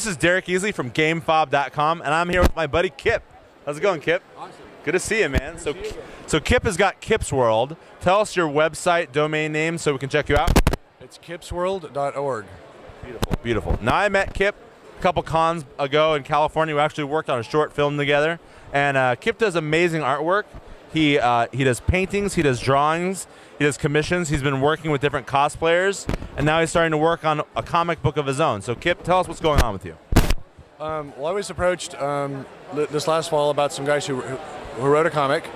This is Derek Easley from Gamefob.com, and I'm here with my buddy Kip. How's it going, Kip? Awesome. Good to see you, man. So Kip has got Kips World. Tell us your website, domain name, so we can check you out. It's kipsworld.org. Beautiful, beautiful. Now, I met Kip a couple cons ago in California. We actually worked on a short film together, and Kip does amazing artwork. He does paintings, he does drawings, he does commissions. He's been working with different cosplayers, and now he's starting to work on a comic book of his own. So, Kip, tell us what's going on with you. Well, I was approached this last fall about some guys who wrote a comic,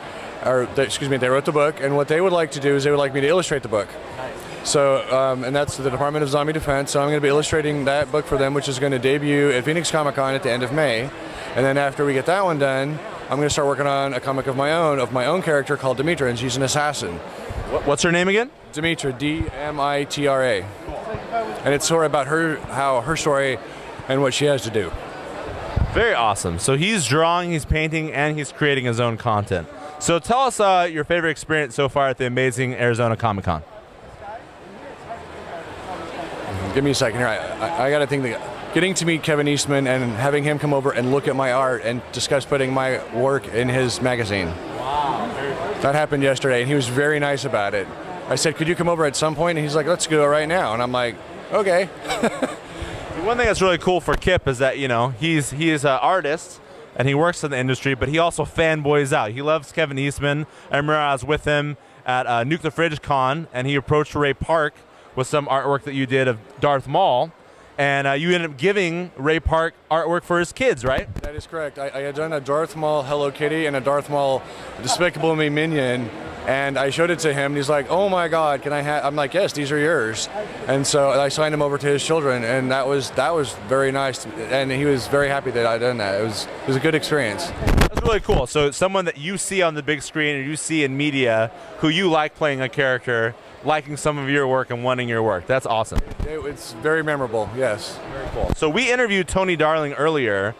or they wrote the book, and what they would like to do is they would like me to illustrate the book. Nice. So, and that's the Department of Zombie Defense, so I'm going to be illustrating that book for them, which is going to debut at Phoenix Comic Con at the end of May. And then after we get that one done, I'm going to start working on a comic of my own character called Dimitra, and she's an assassin. What's her name again? Dimitra, D-M-I-T-R-A. And it's sort of about her story and what she has to do. Very awesome. So he's drawing, he's painting, and he's creating his own content. So tell us your favorite experience so far at the amazing Arizona Comic Con. Give me a second here. I got to think that getting to meet Kevin Eastman and having him come over and look at my art and discuss putting my work in his magazine. Wow. That happened yesterday, and he was very nice about it. I said, could you come over at some point? And he's like, let's go right now. And I'm like, okay. One thing that's really cool for Kip is that, you know, he's an artist and he works in the industry, but he also fanboys out. He loves Kevin Eastman. I remember I was with him at Nuke the Fridge Con, and he approached Ray Park with some artwork that you did of Darth Maul, and you ended up giving Ray Park artwork for his kids, right? That is correct. I had done a Darth Maul Hello Kitty and a Darth Maul Despicable Me Minion, and I showed it to him, and he's like, oh my God, can I have? I'm like, yes, these are yours. And so I signed him over to his children, and that was very nice, and he was very happy that I'd done that. It was a good experience. That's really cool. So someone that you see on the big screen or you see in media who you like playing a character, liking some of your work and wanting your work. That's awesome. It's very memorable, yes. Very cool. So we interviewed Tony Darling earlier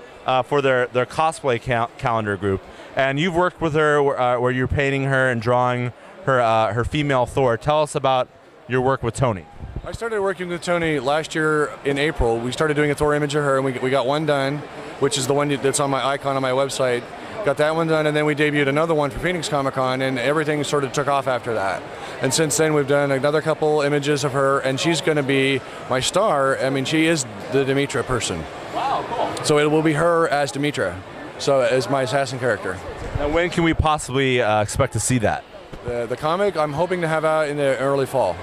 for their cosplay calendar group, and you've worked with her where you're painting her and drawing her female Thor. Tell us about your work with Tony. I started working with Tony last year in April. We started doing a Thor image of her, and we got one done, which is the one that's on my icon on my website. Got that one done, and then we debuted another one for Phoenix Comic Con, and everything sort of took off after that. And since then, we've done another couple images of her, and she's going to be my star. I mean, she is the Dimitra person. Wow, cool. So it will be her as Dimitra, so as my assassin character. Now, when can we possibly expect to see that? The comic, I'm hoping to have out in the early fall.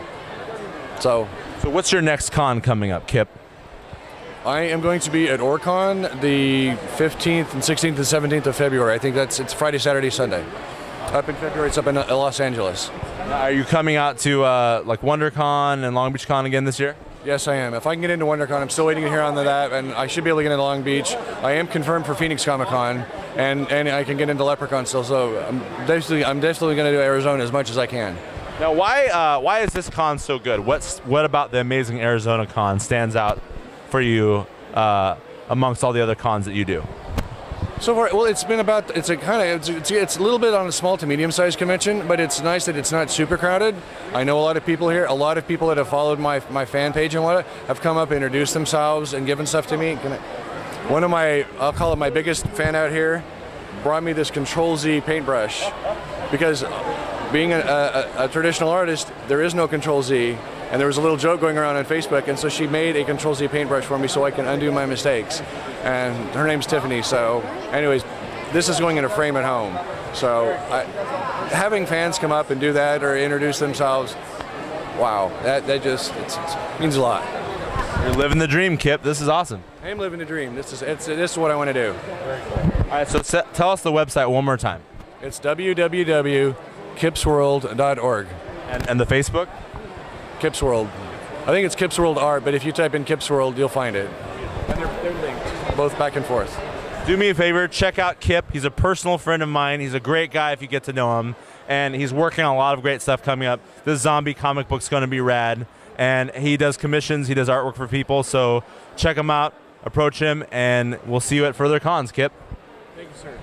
So what's your next con coming up, Kip? I am going to be at Orcon the 15th and 16th and 17th of February. I think it's Friday, Saturday, Sunday. Up in February, it's up in Los Angeles. Are you coming out to like WonderCon and Long Beach Con again this year? Yes, I am. If I can get into WonderCon, I'm still waiting to hear on that, and I should be able to get into Long Beach. I am confirmed for Phoenix Comic Con, and I can get into Leprechaun still. So I'm definitely going to do Arizona as much as I can. Now, why is this con so good? What about the amazing Arizona Con stands out for you amongst all the other cons that you do? So far, well, it's a little bit on a small to medium-sized convention, but it's nice that it's not super crowded. I know a lot of people here. A lot of people that have followed my fan page and what have come up, introduced themselves, and given stuff to me. One of I'll call it my biggest fan out here, brought me this Control-Z paintbrush, because being a traditional artist, there is no Control-Z. And there was a little joke going around on Facebook, and so she made a Control-Z paintbrush for me so I can undo my mistakes. And her name's Tiffany, so anyways, this is going in a frame at home. So having fans come up and do that or introduce themselves, wow, that just it means a lot. You're living the dream, Kip. This is awesome. I am living the dream. This is what I want to do. All right, so tell us the website one more time. It's www.kipsworld.org. And the Facebook? Kips World. I think it's Kips World Art, but if you type in Kips World, you'll find it. And they're linked, both back and forth. Do me a favor, check out Kip. He's a personal friend of mine. He's a great guy if you get to know him. And he's working on a lot of great stuff coming up. This zombie comic book's going to be rad. And he does commissions, he does artwork for people. So check him out, approach him, and we'll see you at further cons, Kip. Thank you, sir.